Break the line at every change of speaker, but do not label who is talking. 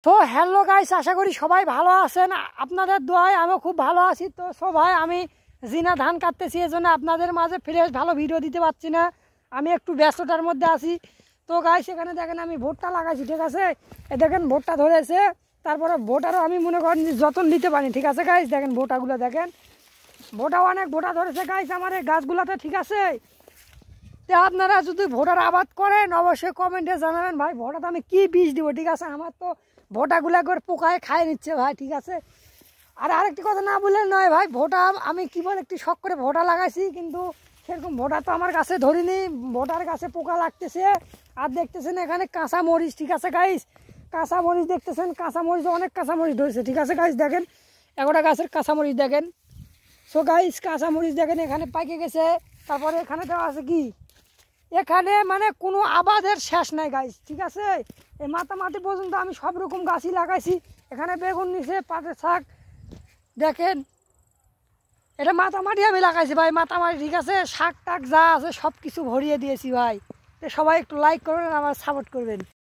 তো hello guys, আশা করি সবাই ভালো আছেন। আপনাদের দোয়ায় আমিও খুব ভালো আছি। তো সবাই আমি জিনা ধান কাটতেছি, এজন্য আপনাদের মাঝে ফ্রেশ ভালো ভিডিও দিতে পারছি না, আমি একটু ব্যস্ততার মধ্যে আছি। তো গাইস এখানে দেখেন আমি ভুট্টা লাগাইছি, ঠিক আছে। এ দেখেন ভুট্টা ধরেছে, তারপরে ভোটারও আমি মনে করেন যত্ন নিতে পারি, ঠিক আছে গাইস। দেখেন ভোটাগুলো দেখেন, ভোটা অনেক ভোটা ধরেছে গাইস আমার এই গাছগুলোতে, ঠিক আছে। তো আপনারা যদি ভোটার আবাদ করেন অবশ্যই কমেন্টে জানাবেন ভাই, ভোটাতে আমি কি বীজ দিব, ঠিক আছে। আমার তো ভোটাগুলা করে পোকায় খায় নিচ্ছে ভাই, ঠিক আছে। আর আরেকটি কথা না বললে নয় ভাই, ভোটা আমি কি বলে একটি শখ করে ভোটা লাগাইছি, কিন্তু সেরকম ভোটা তো আমার কাছে ধরিনি। ভোটার কাছে পোকা লাগতেছে। আর দেখতেছেন এখানে কাঁচা মরিচ, ঠিক আছে গাইস। কাঁচা মরিচ দেখতেছেন, কাঁচা মরিচ অনেক কাঁচা মরিচ ধরেছে, ঠিক আছে গাইস। দেখেন একটা গাছের কাঁচা মরিচ দেখেন। সো গাইস কাঁচা মরিচ দেখেন এখানে পাইকে গেছে। তারপরে এখানে দেওয়া আছে কি, এখানে মানে কোনো আবাদের শেষ নাই গাইস, ঠিক আছে। এই মাটি পর্যন্ত আমি সব রকম গাছই লাগাইছি। এখানে বেগুন নিচে পাটের শাক দেখেন, এটা মাটি আমি লাগাইছি ভাই, মাটি, ঠিক আছে। শাক টাক যা আছে সব কিছু ভরিয়ে দিয়েছি ভাই। তো সবাই একটু লাইক করবেন, আমার সাপোর্ট করবেন।